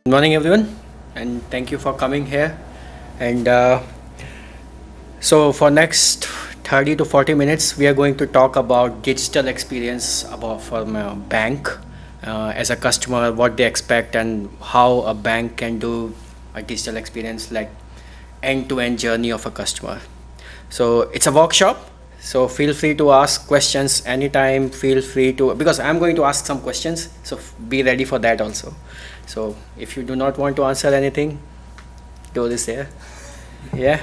Good morning, everyone, and thank you for coming here. And so, for next 30 to 40 minutes, we are going to talk about digital experience about from a bank as a customer, what they expect, and how a bank can do a digital experience like end-to-end journey of a customer. So it's a workshop. So feel free to ask questions anytime. Feel free to, because I'm going to ask some questions. So be ready for that also. So if you do not want to answer anything, do this here. Yeah.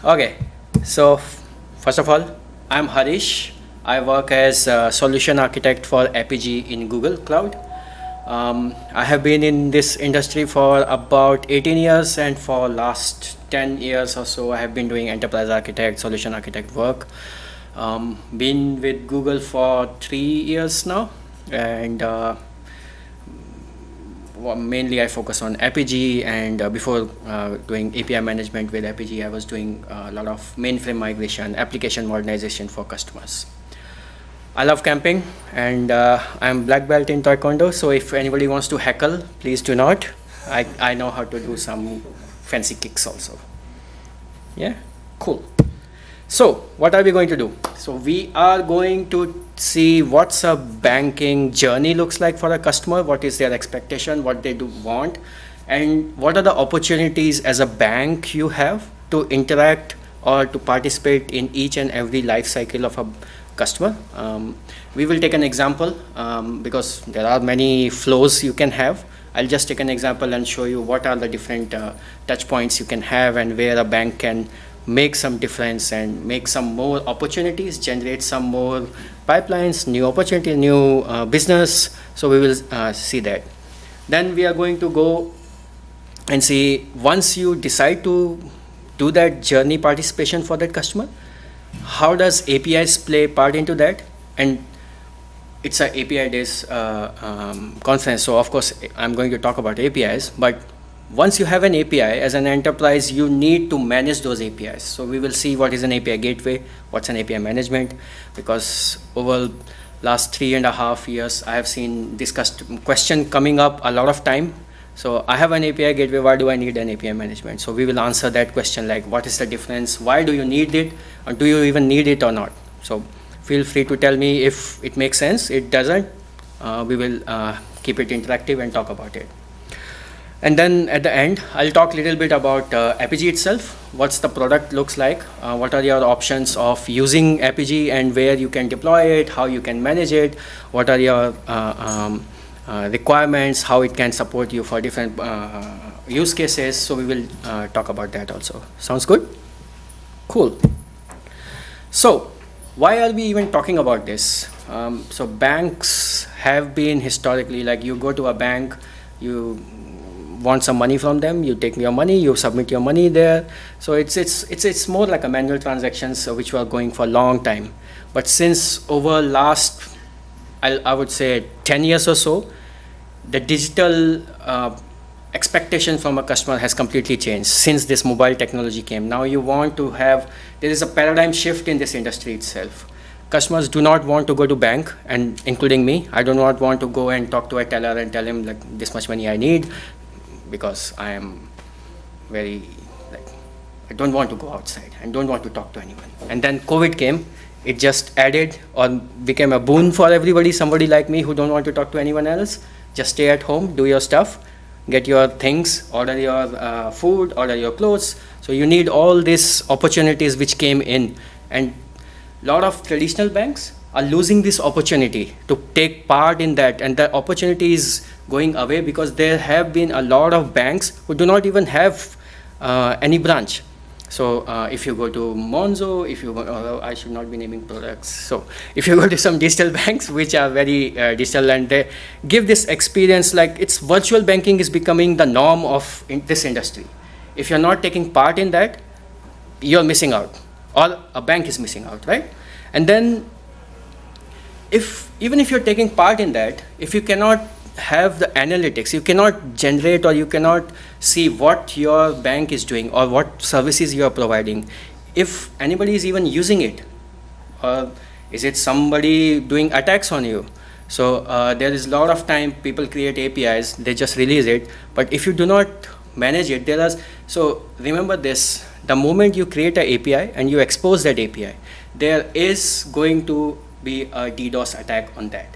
Okay. So first of all, I'm Harish. I work as a solution architect for Apigee in Google Cloud. I have been in this industry for about 18 years, and for last 10 years or so I have been doing enterprise architect, solution architect work. Been with Google for 3 years now, and mainly I focus on Apigee, and before doing API management with Apigee, I was doing a lot of mainframe migration, application modernization for customers. I love camping, and I'm black belt in Taekwondo, so if anybody wants to heckle, please do not. I know how to do some fancy kicks also. Yeah, cool. So what are we going to do? So we are going to see what's a banking journey looks like for a customer, what is their expectation, what they do want, and what are the opportunities as a bank you have to interact or to participate in each and every life cycle of a customer. We will take an example because there are many flows you can have. I'll just take an example and show you what are the different touch points you can have, and where a bank can make some difference and make some more opportunities, generate some more pipelines, new opportunity, new business. So we will see that. Then we are going to go and see, once you decide to do that journey participation for that customer, how does APIs play part into that? And it's a API days conference, so of course I'm going to talk about APIs. But once you have an API as an enterprise, you need to manage those APIs. So we will see what is an API gateway, what's an API management, because over last 3.5 years I have seen this question coming up a lot of time. So I have an API gateway, why do I need an API management? So we will answer that question, like what is the difference, why do you need it, or do you even need it or not? So feel free to tell me if it makes sense. It doesn't, we will keep it interactive and talk about it. And then at the end, I'll talk a little bit about Apigee itself, what's the product looks like, what are your options of using Apigee and where you can deploy it, how you can manage it, what are your requirements, how it can support you for different use cases. So we will talk about that also. Sounds good? Cool. So why are we even talking about this? So banks have been historically, like you go to a bank, you want some money from them, you take your money, you submit your money there. So it's more like a manual transactions which were going for a long time. But since over last, I would say 10 years or so, the digital expectation from a customer has completely changed since this mobile technology came. Now you want to have, there is a paradigm shift in this industry itself. Customers do not want to go to bank, and including me, I do not want to go and talk to a teller and tell him like this much money I need, because I am very, like, I don't want to go outside and don't want to talk to anyone. And then COVID came. It just added or became a boon for everybody, somebody like me who don't want to talk to anyone else. Just stay at home, do your stuff, get your things, order your food, order your clothes. So you need all these opportunities which came in, and a lot of traditional banks are losing this opportunity to take part in that, and the opportunity is going away because there have been a lot of banks who do not even have any branch. So if you go to Monzo, if you go, I should not be naming products. So if you go to some digital banks which are very digital, and they give this experience, like it's virtual banking is becoming the norm of this industry. If you're not taking part in that, you're missing out, or a bank is missing out, right? And then even if you're taking part in that, if you cannot have the analytics, you cannot generate or you cannot see what your bank is doing or what services you are providing, if anybody is even using it, or is it somebody doing attacks on you, So there is a lot of time people create APIs, they just release it, but if you do not manage it, so remember this, the moment you create an API and you expose that API, there is going to be a DDoS attack on that.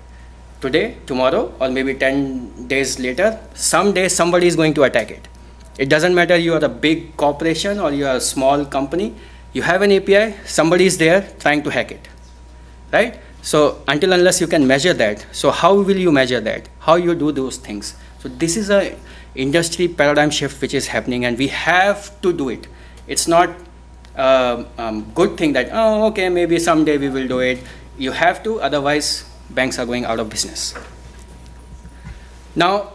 Today, tomorrow, or maybe 10 days later, someday somebody is going to attack it. It doesn't matter you are a big corporation or you are a small company, you have an API, somebody is there trying to hack it, right? So until unless you can measure that, so how will you measure that? How you do those things? So this is a industry paradigm shift which is happening, and we have to do it. It's not a good thing that, oh, okay, maybe someday we will do it. You have to, otherwise banks are going out of business. Now,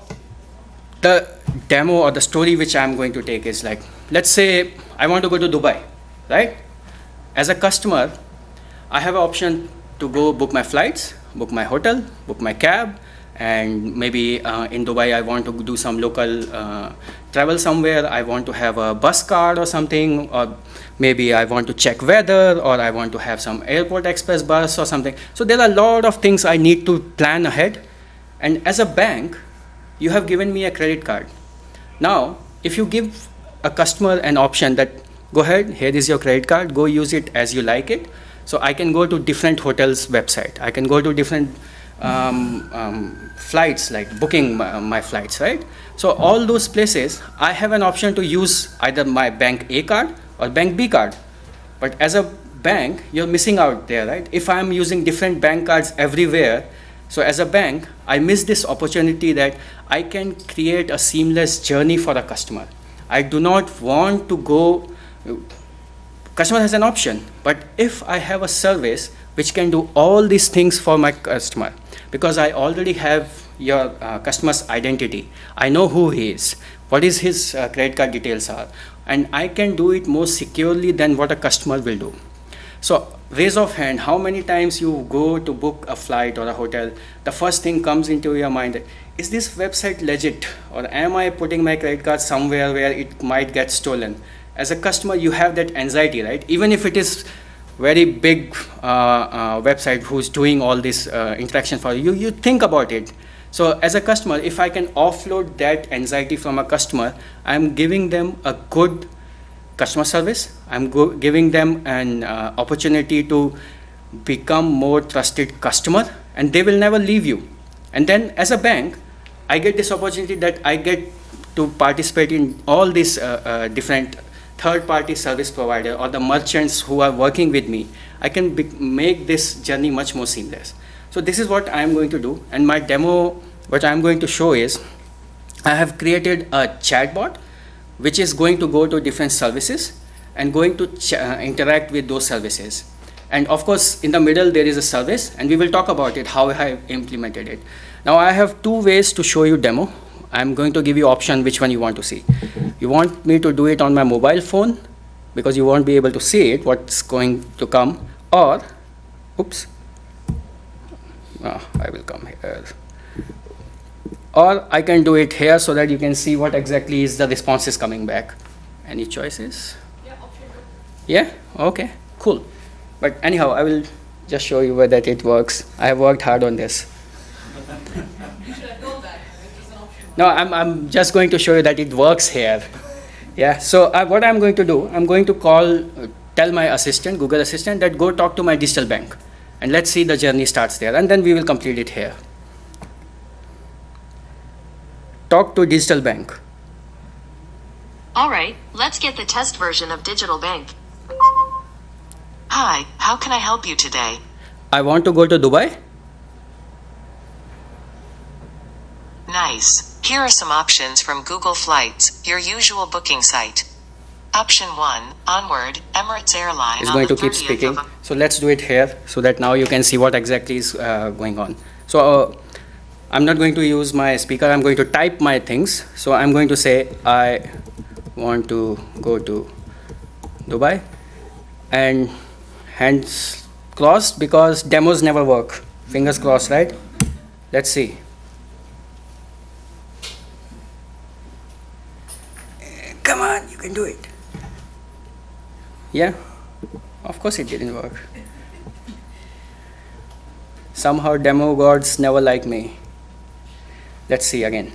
the demo or the story which I'm going to take is like, let's say I want to go to Dubai, right? As a customer, I have an option to go book my flights, book my hotel, book my cab, and maybe in Dubai I want to do some local travel somewhere. I want to have a bus card or something, or maybe I want to check weather, or I want to have some airport express bus or something. So there are a lot of things I need to plan ahead. And as a bank, you have given me a credit card. Now, if you give a customer an option that, go ahead, here is your credit card, go use it as you like it. So I can go to different hotels' website. I can go to different flights, like booking my flights, right? So all those places, I have an option to use either my bank A card or bank B card. But as a bank, you're missing out there, right? If I'm using different bank cards everywhere, so as a bank, I miss this opportunity that I can create a seamless journey for a customer. I do not want to go. Customer has an option, but if I have a service which can do all these things for my customer, because I already have your customer's identity, I know who he is, what is his credit card details are, and I can do it more securely than what a customer will do. So raise of hand, how many times you go to book a flight or a hotel, the first thing comes into your mind, is this website legit, or am I putting my credit card somewhere where it might get stolen? As a customer, you have that anxiety, right? Even if it is very big website who's doing all this interaction for you, you think about it. So as a customer, if I can offload that anxiety from a customer, I'm giving them a good customer service. I'm giving them an opportunity to become more trusted customer, and they will never leave you. And then as a bank, I get this opportunity that I get to participate in all these different third-party service provider or the merchants who are working with me. I can make this journey much more seamless. So this is what I'm going to do. And my demo, what I'm going to show is, I have created a chatbot which is going to go to different services and going to interact with those services. And of course, in the middle, there is a service, and we will talk about it, how I have implemented it. Now, I have two ways to show you demo. I'm going to give you option which one you want to see. You want me to do it on my mobile phone because you won't be able to see it, what's going to come, or, oops, I will come here. Or I can do it here so that you can see what exactly is the responses coming back. Any choices? Yeah, option two. Yeah, okay, cool. But anyhow, I will just show you whether it works. I have worked hard on this. You should have told that. It was an option. No, I'm just going to show you that it works here. Yeah, so what I'm going to do, I'm going to tell my assistant, Google Assistant, that go talk to my digital bank. And let's see the journey starts there, and then we will complete it here. Talk to digital bank. All right, let's get the test version of Digital Bank. Hi, how can I help you today? I want to go to Dubai. Nice. Here are some options from Google Flights, your usual booking site. Option 1, Onward, Emirates Airline. It's going to keep speaking. So let's do it here so that now you can see what exactly is going on. So I'm not going to use my speaker. I'm going to type my things. So I'm going to say, I want to go to Dubai, and hands crossed because demos never work. Fingers crossed, right? Let's see. Come on, you can do it. Yeah, of course it didn't work. Somehow demo gods never like me. Let's see again.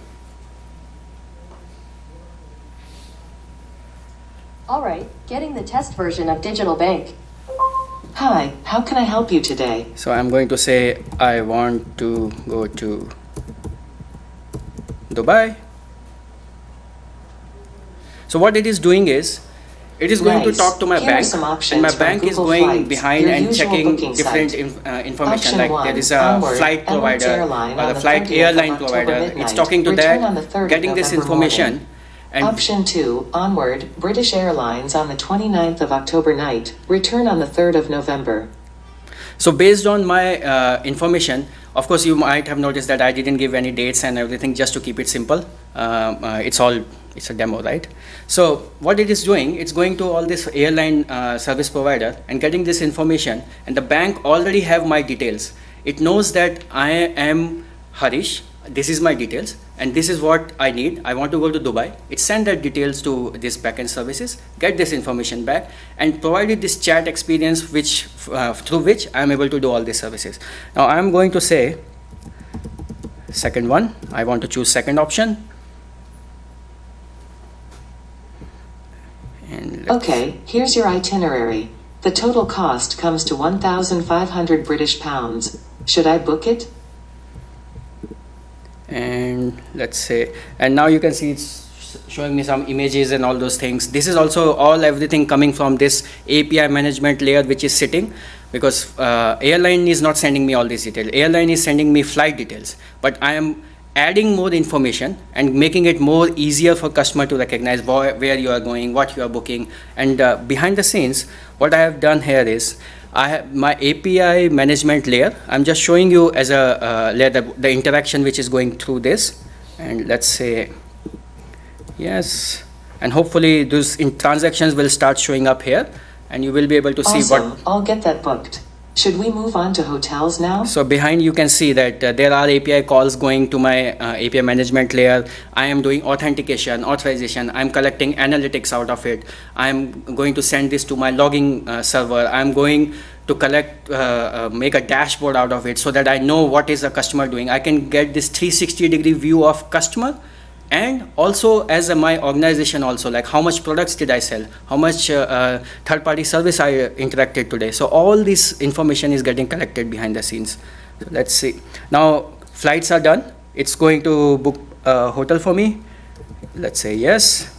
All right, getting the test version of Digital Bank. Hi, how can I help you today? So I'm going to say I want to go to Dubai. So what it is doing is, it is going to Nice. talk to my Here are bank, some and options my from bank is Google going Flights, behind your and usual checking booking different site. information, Option like one, there is a onward, flight Emirates provider Airline or on a the flight 30th of airline October provider. It's midnight. talking to Return that, on the 3rd of getting this November information, morning. and Option 2, onward, British Airlines on the 29th of October night. Return on the 3rd of November. so based on my information, of course you might have noticed that I didn't give any dates and everything just to keep it simple. It's a demo, right? So what it is doing, it's going to all this airline service provider and getting this information, and the bank already have my details. It knows that I am Harish, this is my details, and this is what I need. I want to go to Dubai. It send that details to this backend services, get this information back, and provided this chat experience through which I am able to do all these services. Now I am going to say second one. I want to choose second option. And Okay, here's your itinerary. The total cost comes to 1,500 British pounds. Should I book it? and let's say, and now you can see it's showing me some images and all those things. This is also all everything coming from this API management layer which is sitting, because airline is not sending me all these details. Airline is sending me flight details, but I am adding more information and making it more easier for customer to recognize where you are going, what you are booking. And behind the scenes, what I have done here is, I have my API management layer. I'm just showing you as a layer the interaction which is going through this. And let's say yes, and hopefully those transactions will start showing up here, and you will be able to see Awesome, what. I'll get that booked. Should we move on to hotels now? So behind you can see that there are API calls going to my API management layer. I am doing authentication, authorization. I'm collecting analytics out of it. I'm going to send this to my logging server. I'm going to make a dashboard out of it so that I know what is the customer doing. I can get this 360-degree view of customer, and also as my organization also, like how much products did I sell, how much third-party service I interacted today. So all this information is getting collected behind the scenes. So let's see. Now flights are done. It's going to book a hotel for me. Let's say yes.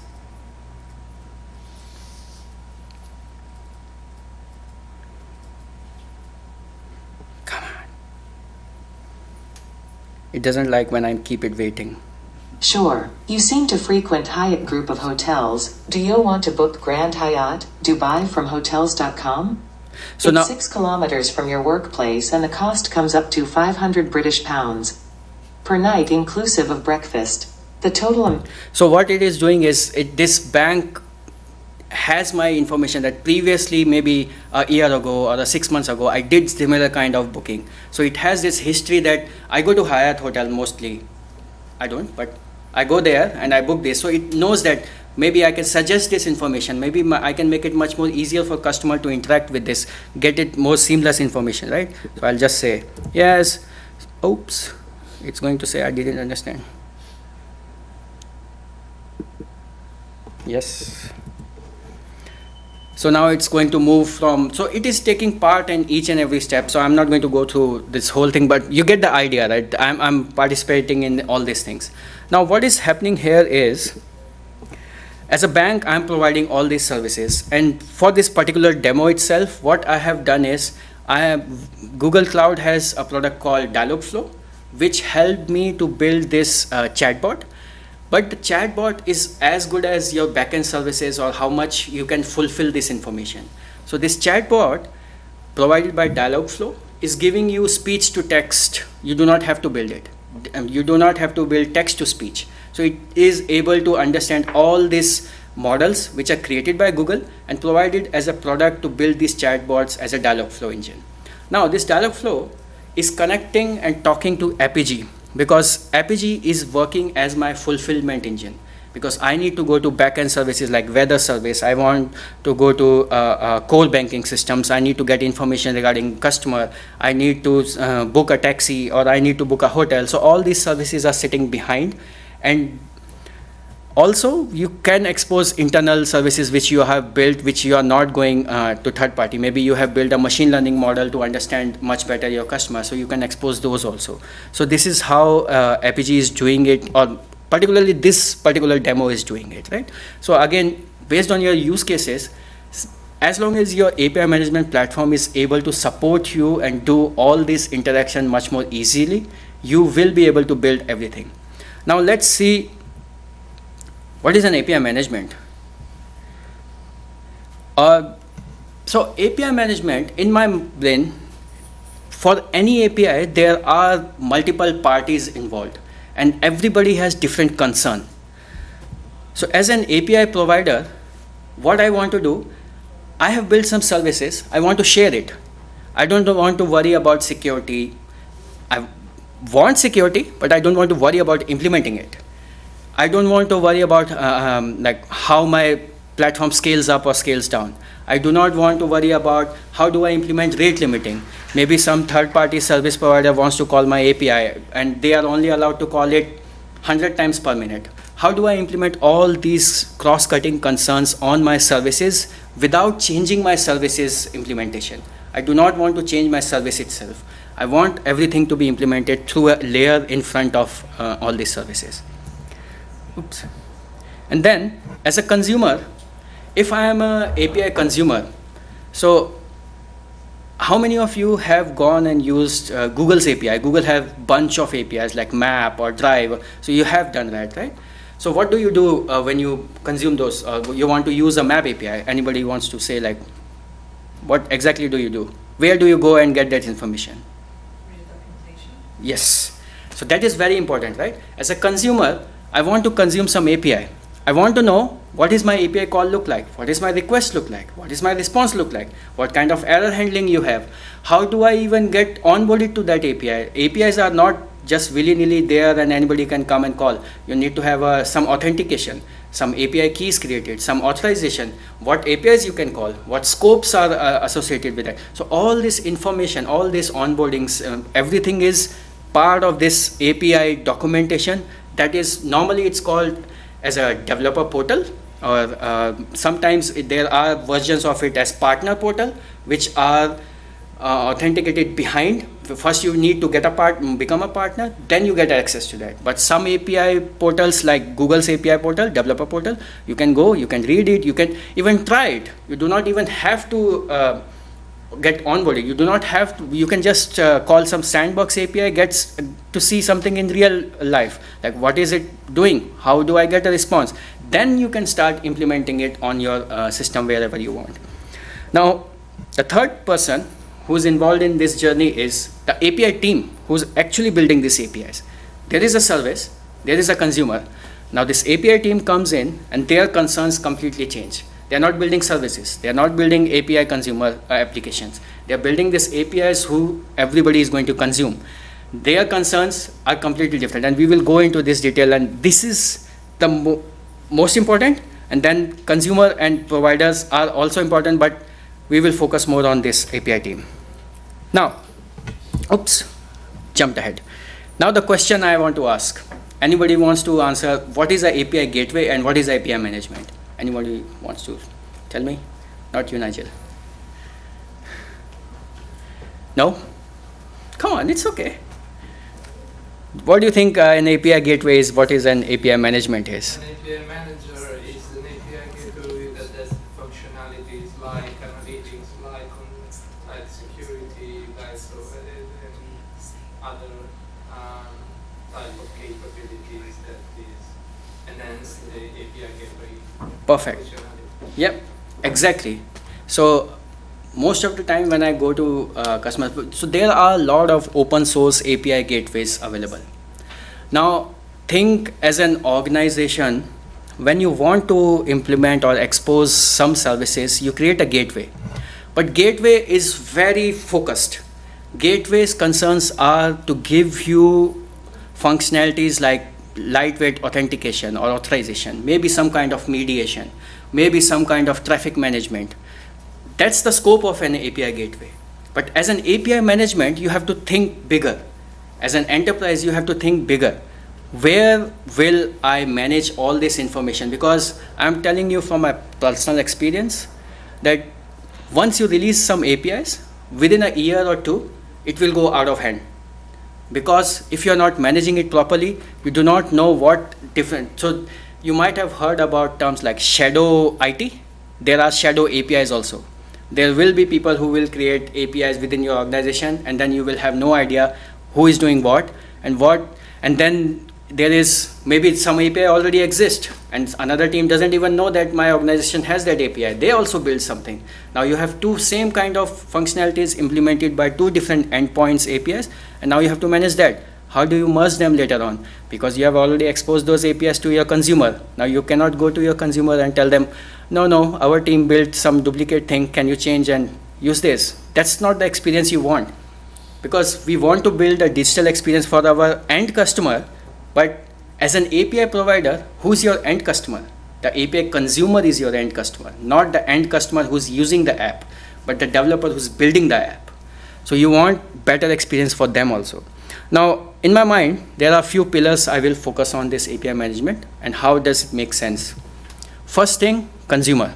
Come on. It doesn't like when I keep it waiting. Sure. You seem to frequent Hyatt group of hotels. Do you want to book Grand Hyatt, Dubai from Hotels.com? So it's now 6 kilometers from your workplace and the cost comes up to 500 British pounds per night inclusive of breakfast. The total So what it is doing is, this bank has my information that previously, maybe a year ago or 6 months ago, I did similar kind of booking. So it has this history that I go to Hyatt hotel mostly. I don't, but I go there and I book this. So it knows that maybe I can suggest this information. Maybe I can make it much more easier for customer to interact with this, get it more seamless information, right? So I'll just say yes. Oops, it's going to say I didn't understand. Yes. So now it's going to move from, so it is taking part in each and every step. So I'm not going to go through this whole thing, but you get the idea, right? I'm participating in all these things. Now what is happening here is, as a bank, I'm providing all these services. And for this particular demo itself, what I have done is, Google Cloud has a product called Dialogflow, which helped me to build this chatbot. But the chatbot is as good as your backend services or how much you can fulfill this information. So this chatbot provided by Dialogflow is giving you speech to text. You do not have to build it. You do not have to build text to speech. So it is able to understand all these models which are created by Google and provided as a product to build these chatbots as a Dialogflow engine. Now this Dialogflow is connecting and talking to Apigee, because Apigee is working as my fulfillment engine. because I need to go to back-end services like weather service. I want to go to core banking systems. I need to get information regarding customer. I need to book a taxi, or I need to book a hotel. So all these services are sitting behind. And also, you can expose internal services which you have built, which you are not going to third party. Maybe you have built a machine learning model to understand much better your customer, so you can expose those also. So this is how Apigee is doing it, or particularly this particular demo is doing it, right? So again, based on your use cases, as long as your API management platform is able to support you and do all this interaction much more easily, you will be able to build everything. Now let's see, what is an API management? So API management, in my brain, for any API, there are multiple parties involved, and everybody has different concern. So as an API provider, what I want to do, I have built some services, I want to share it. I don't want to worry about security. I want security, but I don't want to worry about implementing it. I don't want to worry about like how my platform scales up or scales down. I do not want to worry about how do I implement rate limiting. Maybe some third-party service provider wants to call my API, and they are only allowed to call it 100 times per minute. How do I implement all these cross-cutting concerns on my services without changing my services implementation? I do not want to change my service itself. I want everything to be implemented through a layer in front of all these services. Oops. And then, as a consumer, if I am an API consumer, so how many of you have gone and used Google's API? Google have bunch of APIs like Map or Drive. So you have done that, right? So what do you do when you consume those? You want to use a Map API. Anybody wants to say, like, what exactly do you do? Where do you go and get that information? Read documentation. Yes. So that is very important, right? As a consumer, I want to consume some API. I want to know what is my API call look like, what is my request look like, what is my response look like, what kind of error handling you have, how do I even get onboarded to that API. APIs are not just willy-nilly there and anybody can come and call. You need to have some authentication, some API keys created, some authorization, what APIs you can call, what scopes are associated with that. So all this information, all this onboardings, everything is part of this API documentation. That is, normally it's called as a developer portal, or sometimes there are versions of it as partner portal, which are authenticated behind. First you need to get become a partner, then you get access to that. But some API portals like Google's API portal, developer portal, you can go, you can read it, you can even try it. You do not even have to get onboarded. You do not have to, you can just call some sandbox API, gets to see something in real life, like what is it doing, how do I get a response. Then you can start implementing it on your system wherever you want. Now the third person who's involved in this journey is the API team who's actually building these APIs. There is a service, there is a consumer. Now this API team comes in and their concerns completely change. They are not building services. They are not building API consumer applications. They are building these APIs who everybody is going to consume. Their concerns are completely different, and we will go into this detail, and this is the most important, and then consumer and providers are also important, but we will focus more on this API team. Now, oops, jumped ahead. Now the question I want to ask, anybody wants to answer, what is the API gateway and what is API management? Anybody wants to tell me? Not you, Nigel. No? Come on, it's okay. What do you think an API gateway is? What is an API management is? An API manager is an API gateway that has functionalities like analytics, like security, like and other type of capabilities that is enhance the API gateway. Perfect. Yep, exactly. So most of the time when I go to customers, so there are a lot of open source API gateways available. Now think as an organization, when you want to implement or expose some services, you create a gateway. But gateway is very focused. Gateway's concerns are to give you functionalities like lightweight authentication or authorization, maybe some kind of mediation, maybe some kind of traffic management. That's the scope of an API gateway. But as an API management, you have to think bigger. As an enterprise, you have to think bigger. Where will I manage all this information? Because I'm telling you from my personal experience that once you release some APIs, within a year or two, it will go out of hand. Because if you're not managing it properly, you do not know what different. So you might have heard about terms like shadow IT. There are shadow APIs also. There will be people who will create APIs within your organization, and then you will have no idea who is doing what, and then there is maybe some API already exists, and another team doesn't even know that my organization has that API. They also build something. Now you have two same kind of functionalities implemented by two different endpoints APIs, and now you have to manage that. How do you merge them later on? Because you have already exposed those APIs to your consumer. Now you cannot go to your consumer and tell them, no, our team built some duplicate thing, can you change and use this? That's not the experience you want. Because we want to build a digital experience for our end customer, but as an API provider, who's your end customer? The API consumer is your end customer, not the end customer who's using the app, but the developer who's building the app. So you want better experience for them also. Now, in my mind, there are a few pillars I will focus on this API management and how does it make sense. First thing, consumer.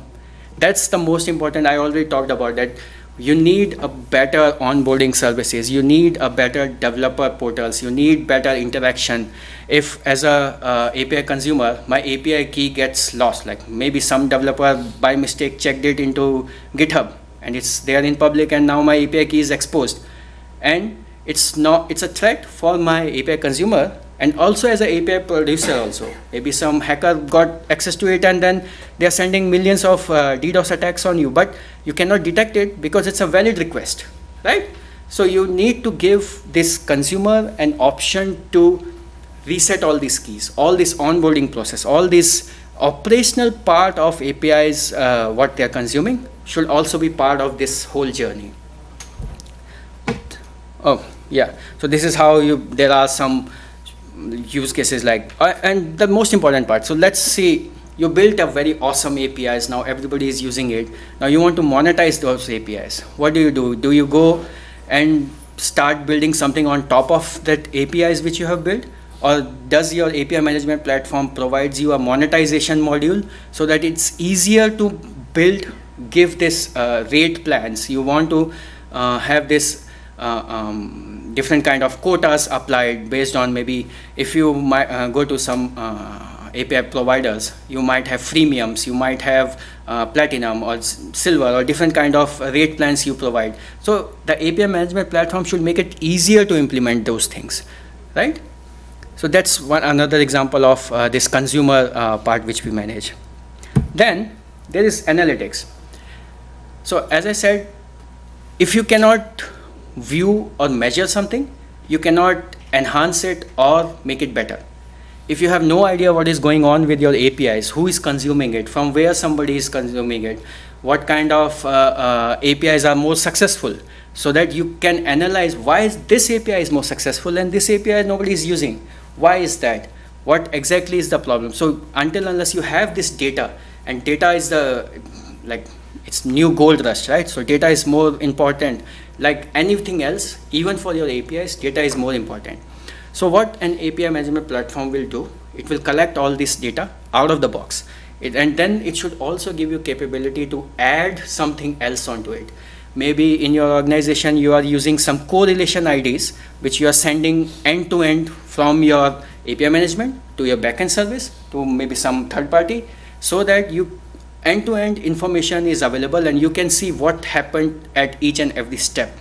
That's the most important. I already talked about that. You need a better onboarding services. You need a better developer portals. You need better interaction. If as a API consumer, my API key gets lost, like maybe some developer by mistake checked it into GitHub and it's there in public, and now my API key is exposed. And it's a threat for my API consumer, and also as an API producer also. Maybe some hacker got access to it and then they're sending millions of DDoS attacks on you, but you cannot detect it because it's a valid request, right? So you need to give this consumer an option to reset all these keys, all this onboarding process, all this operational part of APIs, what they're consuming should also be part of this whole journey. Oh, yeah. So this is how there are some use cases like, and the most important part. So let's see, you built a very awesome APIs. Now everybody is using it. Now you want to monetize those APIs. What do? Do you go and start building something on top of that APIs which you have built? Or does your API management platform provides you a monetization module so that it's easier to give this rate plans? You want to have this different kind of quotas applied based on, maybe if you might go to some API providers, you might have freemiums, you might have platinum or silver or different kind of rate plans you provide. So the API management platform should make it easier to implement those things, right? So that's another example of this consumer part which we manage. Then there is analytics. So as I said, if you cannot view or measure something, you cannot enhance it or make it better. If you have no idea what is going on with your APIs, who is consuming it, from where somebody is consuming it, what kind of APIs are more successful, so that you can analyze why this API is more successful and this API nobody is using. Why is that? What exactly is the problem? So unless you have this data, and data is it's new gold rush, right? So data is more important. Like anything else, even for your APIs, data is more important. So what an API management platform will do, it will collect all this data out of the box. And then it should also give you capability to add something else onto it. Maybe in your organization, you are using some correlation IDs, which you are sending end to end from your API management to your backend service to maybe some third party, so that you end-to-end information is available and you can see what happened at each and every step.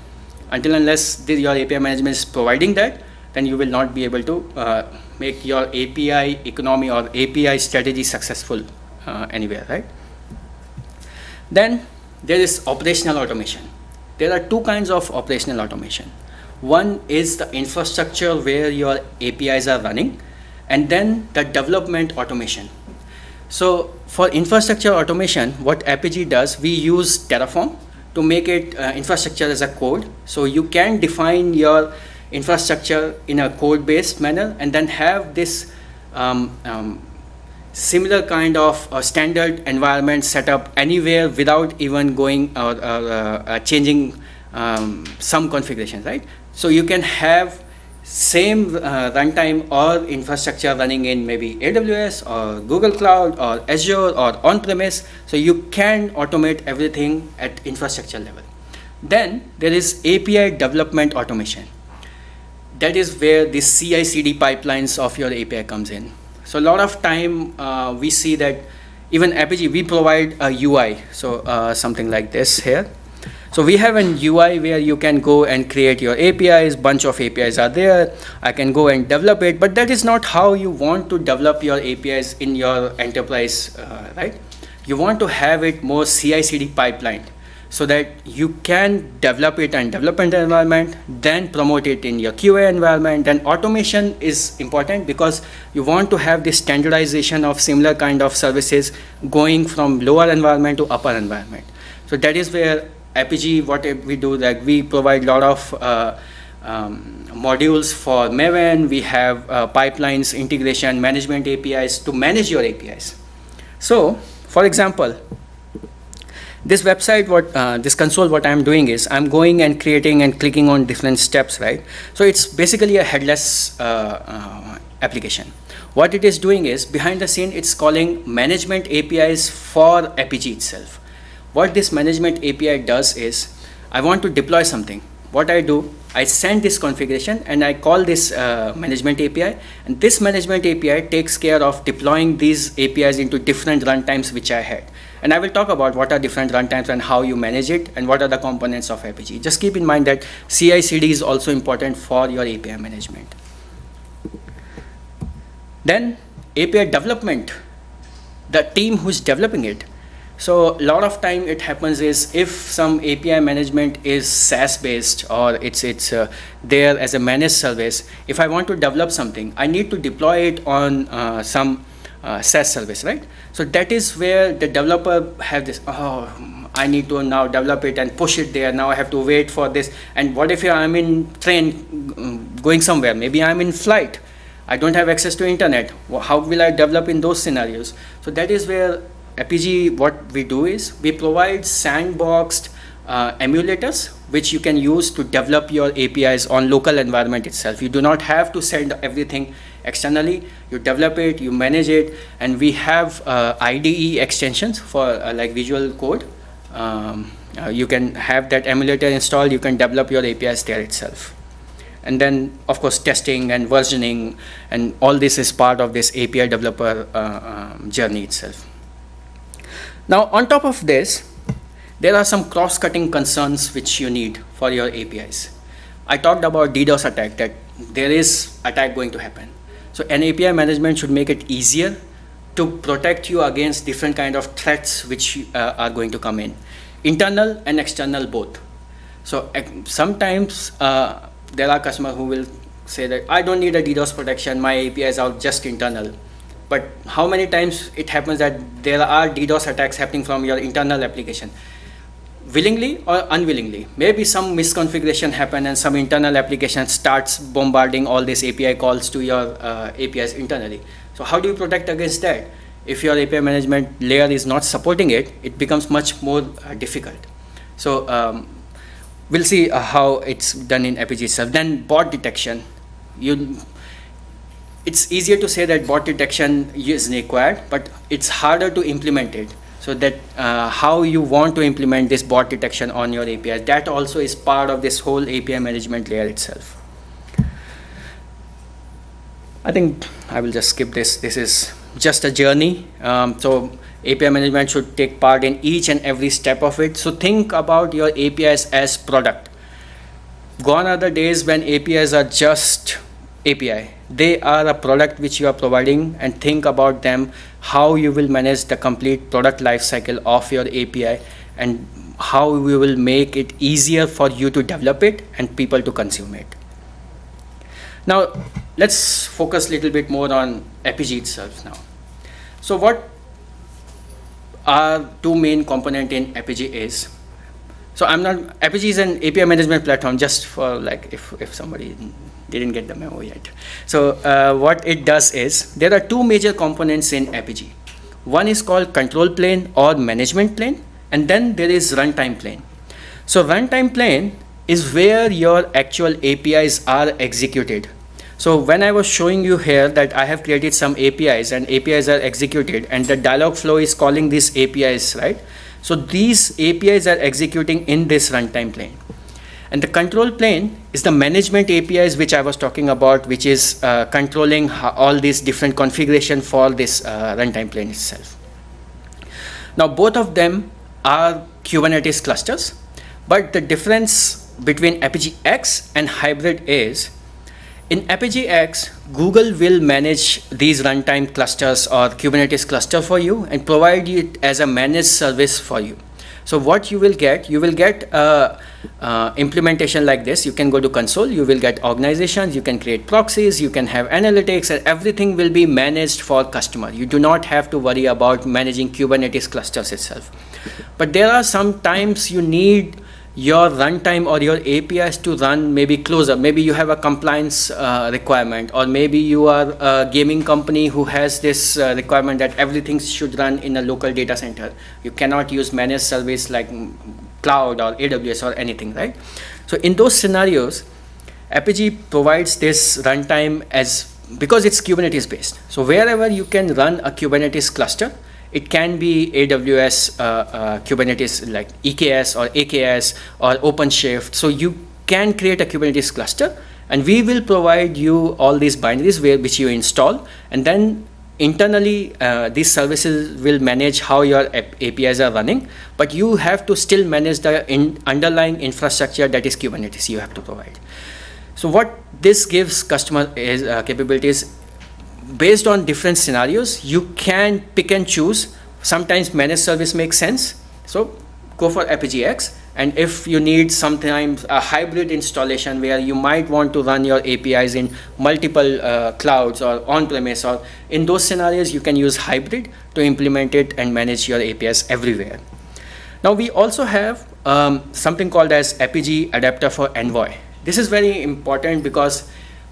Unless your API management is providing that, then you will not be able to make your API economy or API strategy successful anywhere, right? Then there is operational automation. There are two kinds of operational automation. One is the infrastructure where your APIs are running, and then the development automation. So for infrastructure automation, what Apigee does, we use Terraform to make it infrastructure as a code. So you can define your infrastructure in a code-based manner and then have this similar kind of standard environment set up anywhere without even going or changing some configurations, right? So you can have same runtime or infrastructure running in maybe AWS or Google Cloud or Azure or on-premise. So you can automate everything at infrastructure level. Then there is API development automation. That is where the CI/CD pipelines of your API comes in. So a lot of time we see that even Apigee, we provide a UI. So something like this here. So we have an UI where you can go and create your APIs, bunch of APIs are there. I can go and develop it, but that is not how you want to develop your APIs in your enterprise, right? You want to have it more CI/CD pipeline so that you can develop it in development environment, then promote it in your QA environment. And automation is important because you want to have this standardization of similar kind of services going from lower environment to upper environment. So that is where Apigee, what we do, that we provide a lot of modules for Maven. We have pipelines, integration, management APIs to manage your APIs. So, for example, this website, this console, what I'm doing is I'm going and creating and clicking on different steps, right? So it's basically a headless application. What it is doing is behind the scene, it's calling management APIs for Apigee itself. What this management API does is, I want to deploy something. What I do, I send this configuration and I call this management API, and this management API takes care of deploying these APIs into different runtimes which I had. And I will talk about what are different runtimes and how you manage it and what are the components of Apigee. Just keep in mind that CI/CD is also important for your API management. Then API development, the team who's developing it. So a lot of time it happens is if some API management is SaaS based or it's there as a managed service, if I want to develop something, I need to deploy it on some SaaS service, right? So that is where the developer have this, I need to now develop it and push it there. Now I have to wait for this. And what if I'm in train going somewhere? Maybe I'm in flight. I don't have access to internet. How will I develop in those scenarios? So that is where Apigee, what we do is we provide sandboxed emulators which you can use to develop your APIs on local environment itself. You do not have to send everything externally. You develop it, you manage it, and we have IDE extensions for like Visual Code. You can have that emulator installed. You can develop your APIs there itself. And then, of course, testing and versioning, and all this is part of this API developer journey itself. Now, on top of this, there are some cross-cutting concerns which you need for your APIs. I talked about DDoS attack, that there is attack going to happen. So an API management should make it easier to protect you against different kind of threats which are going to come in, internal and external both. So sometimes there are customers who will say that I don't need a DDoS protection, my APIs are just internal. But how many times it happens that there are DDoS attacks happening from your internal application? Willingly or unwillingly. Maybe some misconfiguration happen and some internal application starts bombarding all these API calls to your APIs internally. So how do you protect against that? If your API management layer is not supporting it, it becomes much more difficult. So we'll see how it's done in Apigee itself. Then bot detection. It's easier to say that bot detection is required, but it's harder to implement it. So that how you want to implement this bot detection on your API, that also is part of this whole API management layer itself. I think I will just skip this. This is just a journey. So API management should take part in each and every step of it. So think about your APIs as product. Gone are the days when APIs are just API. They are a product which you are providing, and think about them, how you will manage the complete product lifecycle of your API and how we will make it easier for you to develop it and people to consume it. Now, let's focus a little bit more on Apigee itself now. So what are two main components in Apigee is, So I'm not, Apigee is an API management platform, just for like if somebody didn't get the memo yet. So what it does is, there are two major components in Apigee. One is called control plane or management plane, and then there is runtime plane. So runtime plane is where your actual APIs are executed. So when I was showing you here that I have created some APIs and APIs are executed and the dialog flow is calling these APIs, right? So these APIs are executing in this runtime plane. And the control plane is the management APIs which I was talking about, which is controlling all these different configuration for this runtime plane itself. Now both of them are Kubernetes clusters, but the difference between Apigee X and hybrid is, in Apigee X, Google will manage these runtime clusters or Kubernetes cluster for you and provide it as a managed service for you. So what you will get implementation like this. You can go to console, you will get organizations, you can create proxies, you can have analytics, and everything will be managed for customer. You do not have to worry about managing Kubernetes clusters itself. But there are some times you need your runtime or your APIs to run maybe closer. Maybe you have a compliance requirement, or maybe you are a gaming company who has this requirement that everything should run in a local data center. You cannot use managed service like cloud or AWS or anything, right? So in those scenarios, Apigee provides this runtime because it's Kubernetes based. So wherever you can run a Kubernetes cluster, it can be AWS Kubernetes like EKS or AKS or OpenShift. So you can create a Kubernetes cluster, and we will provide you all these binaries which you install, and then internally these services will manage how your APIs are running, but you have to still manage the underlying infrastructure that is Kubernetes you have to provide. So what this gives customer is capabilities. Based on different scenarios, you can pick and choose. Sometimes managed service makes sense, so go for Apigee X. And if you need sometimes a hybrid installation where you might want to run your APIs in multiple clouds or on-premise, or in those scenarios, you can use hybrid to implement it and manage your APIs everywhere. Now we also have something called as Apigee adapter for Envoy. This is very important because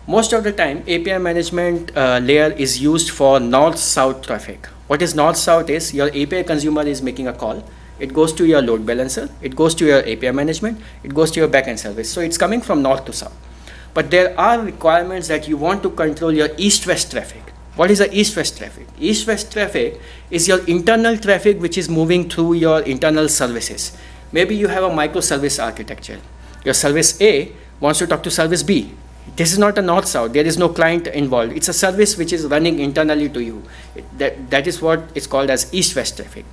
most of the time, API management layer is used for north-south traffic. What is north-south is your API consumer is making a call. It goes to your load balancer. It goes to your API management. It goes to your backend service. So it's coming from north to south. But there are requirements that you want to control your east-west traffic. What is the east-west traffic? East-west traffic is your internal traffic which is moving through your internal services. Maybe you have a microservice architecture. Your service A wants to talk to service B. This is not a north-south. There is no client involved. It's a service which is running internally to you. That is what is called as east-west traffic.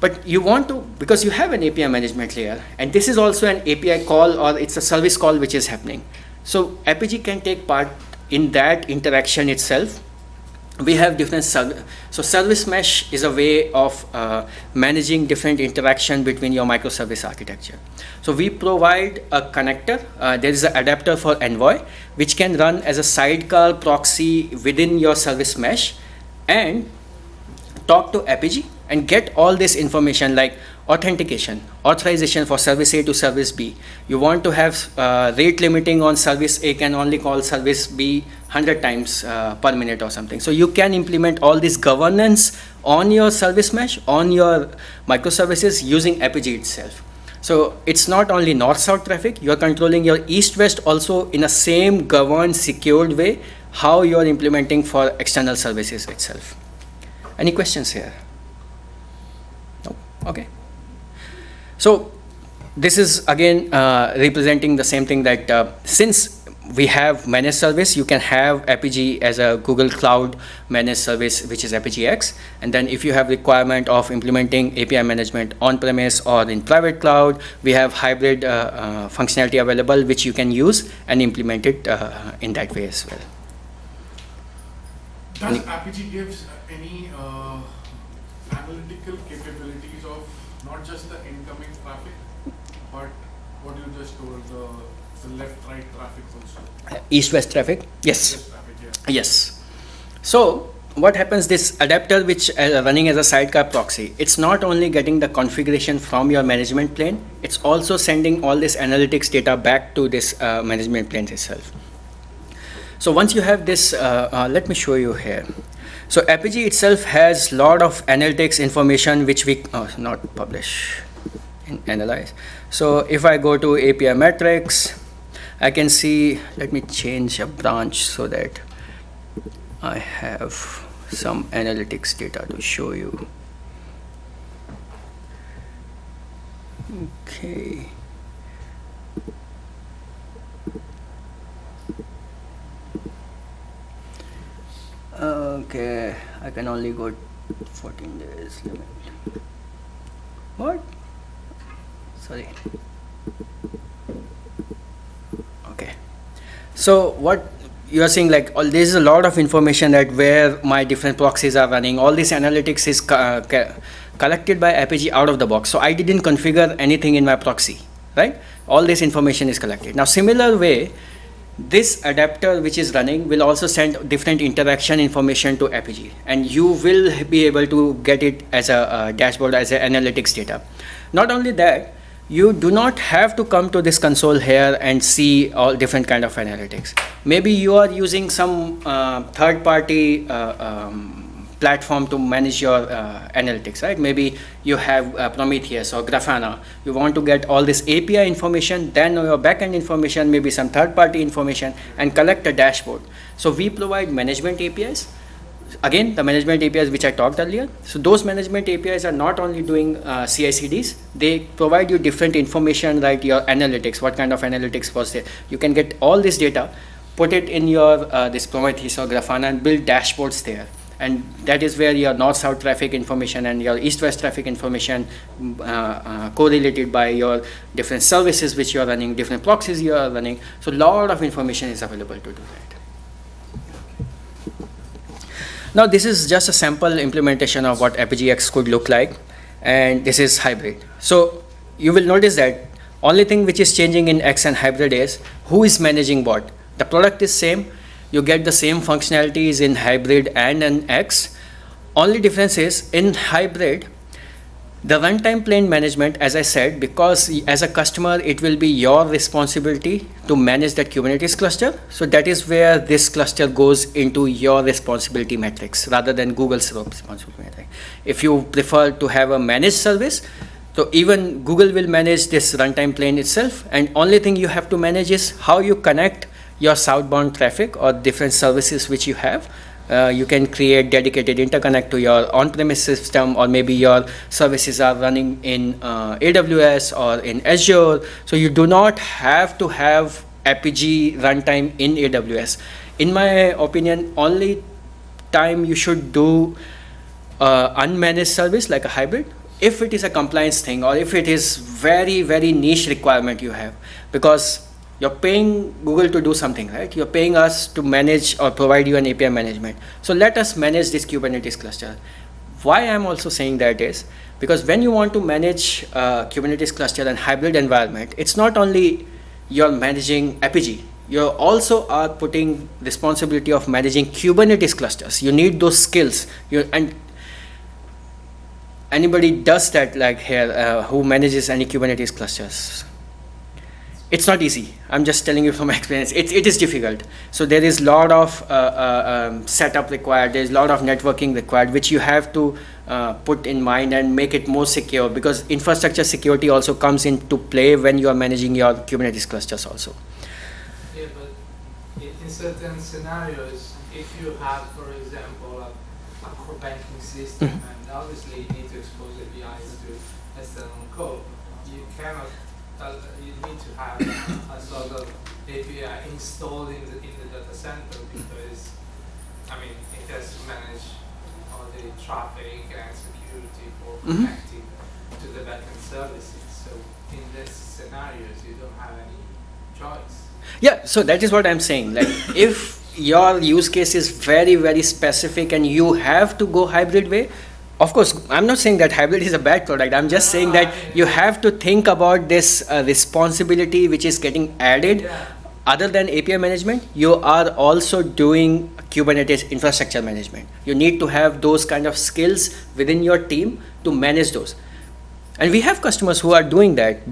But you want to, because you have an API management layer, and this is also an API call, or it's a service call which is happening. So Apigee can take part in that interaction itself. We have different so service mesh is a way of managing different interaction between your microservice architecture. So we provide a connector. There is an adapter for Envoy, which can run as a sidecar proxy within your service mesh and talk to Apigee and get all this information like authentication, authorization for service A to service B. You want to have rate limiting on service A can only call service B 100 times per minute or something. So you can implement all this governance on your service mesh, on your microservices using Apigee itself. So it's not only north-south traffic, you're controlling your east-west also in a same governed, secured way, how you're implementing for external services itself. Any questions here? No? Okay. So this is again representing the same thing that since we have managed service, you can have Apigee as a Google Cloud managed service, which is Apigee X. And then if you have requirement of implementing API management on-premise or in private cloud, we have hybrid functionality available, which you can use and implement it in that way as well. Does Apigee gives any analytical capabilities of not just the incoming traffic, but what you just told, the left-right traffic also? East-west traffic? Yes. East-west traffic, yeah. Yes. So what happens, this adapter which running as a sidecar proxy, it's not only getting the configuration from your management plane, it's also sending all this analytics data back to this management plane itself. So once you have this, let me show you here. So Apigee itself has lot of analytics information which we not publish, analyze. So if I go to API metrics, I can see, let me change a branch so that I have some analytics data to show you. Okay. Okay, I can only go 14 days limit. What? Sorry. Okay. So what you are seeing, like, all there is a lot of information that where my different proxies are running. All this analytics is collected by Apigee out of the box. So I didn't configure anything in my proxy, right? All this information is collected. Now, similar way, this adapter which is running will also send different interaction information to Apigee, and you will be able to get it as a dashboard, as a analytics data. Not only that, you do not have to come to this console here and see all different kind of analytics. Maybe you are using some third-party platform to manage your analytics, right? Maybe you have Prometheus or Grafana. You want to get all this API information, then your backend information, maybe some third-party information, and collect a dashboard. So we provide management APIs. Again, the management APIs which I talked earlier. So those management APIs are not only doing CI/CDs, they provide you different information, like your analytics, what kind of analytics was there. You can get all this data, put it in your this Prometheus or Grafana, and build dashboards there. And that is where your north-south traffic information and your east-west traffic information correlated by your different services which you are running, different proxies you are running. So a lot of information is available to do that. Now this is just a sample implementation of what Apigee X could look like, and this is hybrid. So you will notice that only thing which is changing in X and hybrid is who is managing what. The product is same. You get the same functionalities in hybrid and in X. Only difference is in hybrid, the runtime plane management, as I said, because as a customer, it will be your responsibility to manage that Kubernetes cluster. So that is where this cluster goes into your responsibility metrics rather than Google's responsibility metric. If you prefer to have a managed service, so even Google will manage this runtime plane itself, and only thing you have to manage is how you connect your southbound traffic or different services which you have. You can create dedicated interconnect to your on-premise system, or maybe your services are running in AWS or in Azure. So you do not have to have Apigee runtime in AWS. In my opinion, only time you should do unmanaged service like a hybrid, if it is a compliance thing or if it is very, very niche requirement you have, because you're paying Google to do something, right? You're paying us to manage or provide you an API management. So let us manage this Kubernetes cluster. Why I'm also saying that is because when you want to manage Kubernetes cluster and hybrid environment, it's not only you're managing Apigee, you also are putting responsibility of managing Kubernetes clusters. You need those skills. And anybody does that, like here, who manages any Kubernetes clusters? It's not easy. I'm just telling you from experience. It is difficult. So there is a lot of setup required. There's a lot of networking required, which you have to put in mind and make it more secure, because infrastructure security also comes into play when you are managing your Kubernetes clusters also. Yeah, but in certain scenarios, if you have, for example, a core banking system, and obviously you need to expose APIs to external code, you cannot. You need to have a sort of API installed in the data center, because I mean it has to manage all the traffic and security for connecting to the backend services. So in these scenarios, you don't have any choice. Yeah, so that is what I'm saying. Like if your use case is very, very specific and you have to go hybrid way, of course, I'm not saying that hybrid is a bad product. I'm just saying that you have to think about this responsibility which is getting added. Other than API management, you are also doing Kubernetes infrastructure management. You need to have those kind of skills within your team to manage those. And we have customers who are doing that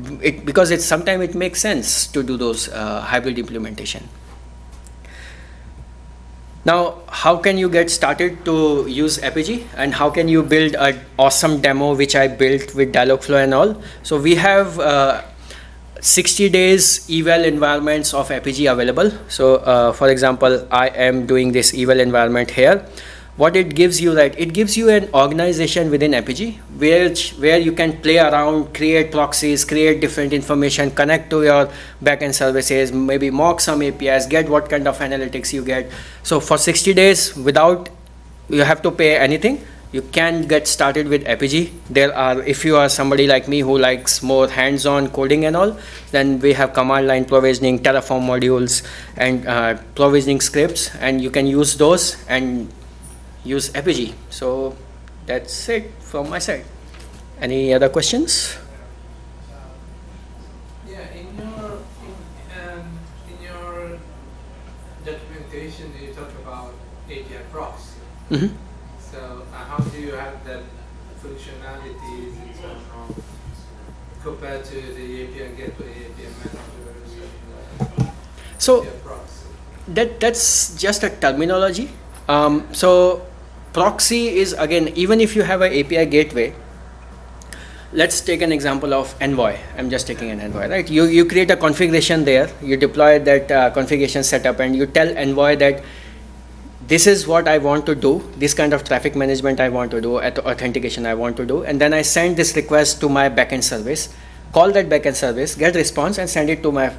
because sometimes it makes sense to do those hybrid implementation. Now, how can you get started to use Apigee, and how can you build an awesome demo which I built with Dialogflow and all? So we have 60 days eval environments of Apigee available. So for example, I am doing this eval environment here. What it gives you, right? It gives you an organization within Apigee where you can play around, create proxies, create different information, connect to your backend services, maybe mock some APIs, get what kind of analytics you get. So for 60 days, without you have to pay anything, you can get started with Apigee. If you are somebody like me who likes more hands-on coding and all, then we have command line provisioning, Terraform modules, and provisioning scripts, and you can use those and use Apigee. So that's it from my side. Any other questions? Yeah, in your documentation, you talk about API proxy. Mm-hmm. So how do you have that functionalities in terms of compared to the API gateway, API manager, So API proxy? that's just a terminology. So proxy is, again, even if you have an API gateway, let's take an example of Envoy. I'm just taking an Envoy, right? You create a configuration there, you deploy that configuration setup, and you tell Envoy that this is what I want to do, this kind of traffic management I want to do, authentication I want to do, and then I send this request to my backend service, call that backend service, get response, and send it to my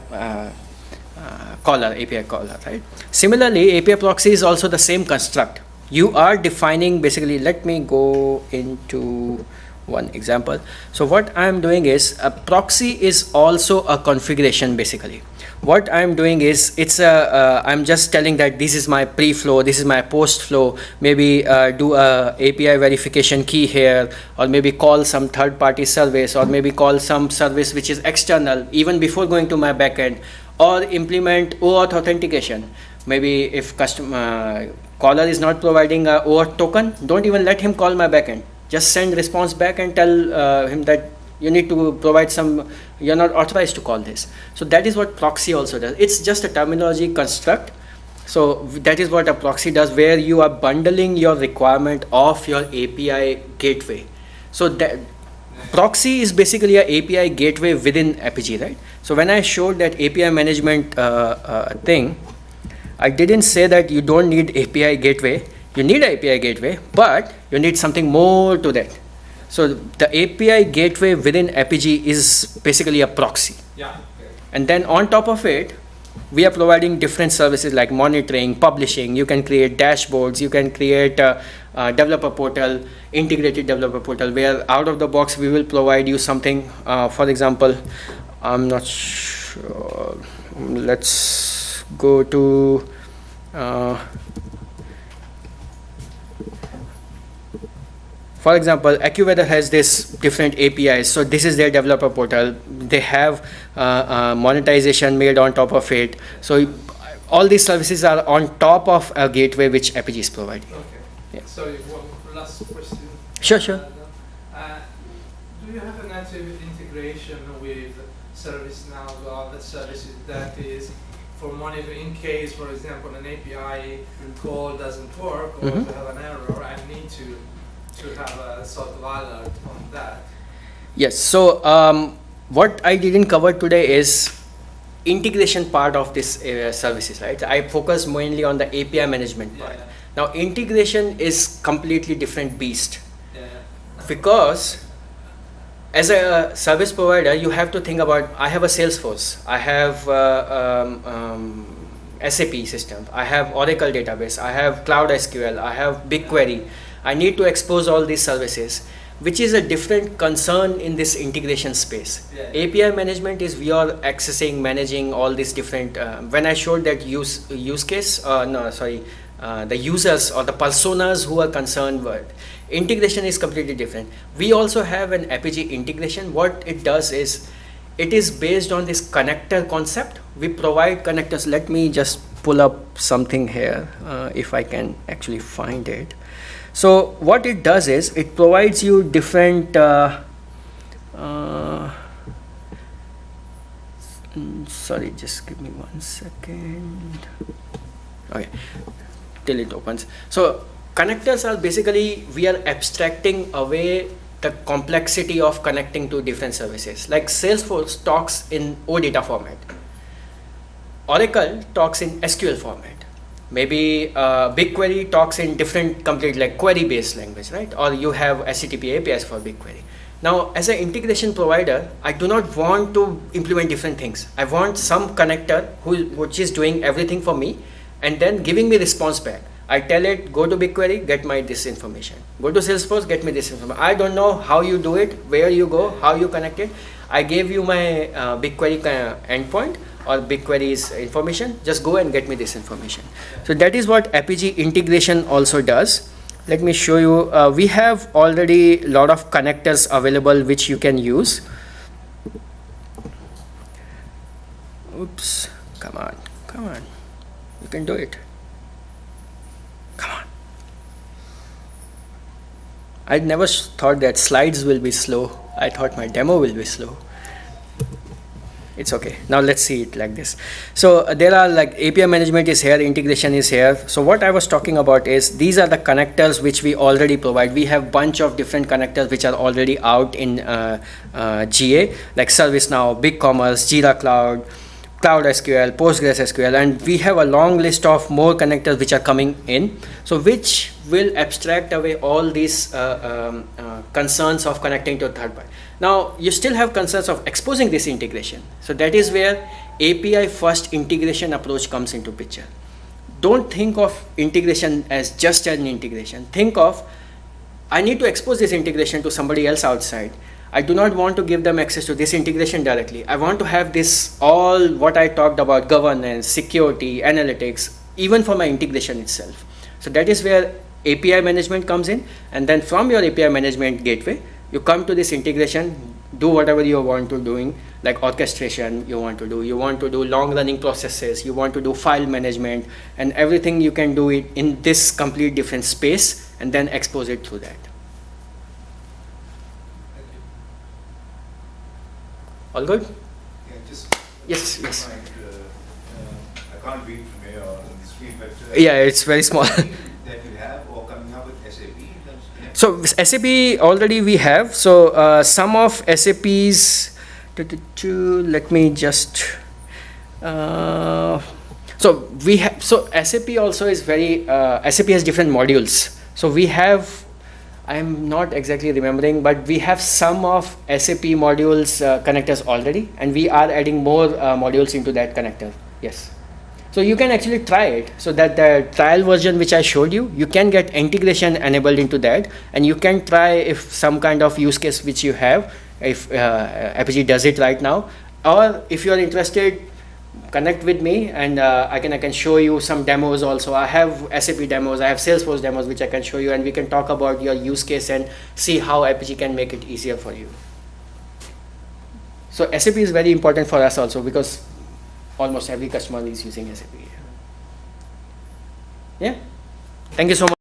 caller, API caller, right? Similarly, API proxy is also the same construct. You are defining, basically, let me go into one example. So what I'm doing is, a proxy is also a configuration, basically. What I'm doing is, I'm just telling that this is my pre-flow, this is my post-flow, maybe do a API verification key here, or maybe call some third-party service, or maybe call some service which is external, even before going to my backend, or implement OAuth authentication. Maybe if caller is not providing a OAuth token, don't even let him call my backend. Just send response back and tell him that you need to provide some, you're not authorized to call this. So that is what proxy also does. It's just a terminology construct. So that is what a proxy does, where you are bundling your requirement of your API gateway. So that proxy is basically an API gateway within Apigee, right? So when I showed that API management thing, I didn't say that you don't need API gateway. You need API gateway, but you need something more to that. So the API gateway within Apigee is basically a proxy. Yeah. Okay. And then on top of it, we are providing different services like monitoring, publishing. You can create dashboards. You can create a developer portal, integrated developer portal, where out of the box we will provide you something. For example, I'm not sure. Let's go to for example, AccuWeather has this different APIs. So this is their developer portal. They have monetization made on top of it. So all these services are on top of a gateway which Apigee is providing. Okay. Yeah. Sorry, one last question. Sure. Do you have a native integration with ServiceNow or other services that is for monitoring in case, for example, an API call doesn't work, or to have an error, I need to have a sort of alert on that? Yes. So what I didn't cover today is integration part of this services, right? I focus mainly on the API management part. Yeah. Now integration is completely different beast, Yeah. because as a service provider, you have to think about, I have a Salesforce, I have SAP system, I have Oracle database, I have Cloud SQL, I have BigQuery. I need to expose all these services, which is a different concern in this integration space. Yeah. API management is we are accessing, managing all these different, when I showed that use case, the users or the personas who are concerned with, integration is completely different. We also have an Apigee integration. What it does is, it is based on this connector concept. We provide connectors. Let me just pull up something here if I can actually find it. So what it does is it provides you different sorry, just give me 1 second. Okay, till it opens. So connectors are basically, we are abstracting away the complexity of connecting to different services. Like Salesforce talks in OData format, Oracle talks in SQL format, maybe BigQuery talks in different complete like query based language, right? Or you have HTTP APIs for BigQuery. Now as an integration provider, I do not want to implement different things. I want some connector which is doing everything for me and then giving me response back. I tell it, go to BigQuery, get my this information. Go to Salesforce, get me this information. I don't know how you do it, where you go, how you connect it. I gave you my BigQuery endpoint or BigQuery's information. Just go and get me this information. So that is what Apigee integration also does. Let me show you. We have already a lot of connectors available which you can use. Oops, come on, come on. You can do it. Come on. I never thought that slides will be slow. I thought my demo will be slow. It's okay. Now let's see it like this. So there are like API management is here, integration is here. So what I was talking about is these are the connectors which we already provide. We have bunch of different connectors which are already out in GA, like ServiceNow, BigCommerce, Jira Cloud, Cloud SQL, Postgres SQL, and we have a long list of more connectors which are coming in. So which will abstract away all these concerns of connecting to third party. Now you still have concerns of exposing this integration. So that is where API first integration approach comes into picture. Don't think of integration as just an integration. Think of, I need to expose this integration to somebody else outside. I do not want to give them access to this integration directly. I want to have this all what I talked about, governance, security, analytics, even for my integration itself. So that is where API management comes in, and then from your API management gateway, you come to this integration, do whatever you want to doing, like orchestration you want to do long running processes, you want to do file management, and everything you can do it in this complete different space and then expose it through that. All good? Yeah, just Yes, yes. I can't read from here on the screen, but Yeah, it's very small. that you have or coming up with SAP in terms of So SAP already we have. So some of SAP's, let me just, so we have, so SAP also is very, SAP has different modules. So we have, I'm not exactly remembering, but we have some of SAP modules connectors already, and we are adding more modules into that connector. Yes. So you can actually try it. So that the trial version which I showed you, you can get integration enabled into that, and you can try if some kind of use case which you have, if Apigee does it right now, or if you are interested, connect with me, and I can show you some demos also. I have SAP demos, I have Salesforce demos which I can show you, and we can talk about your use case and see how Apigee can make it easier for you. So SAP is very important for us also, because almost every customer is using SAP. Yeah. Thank you so much.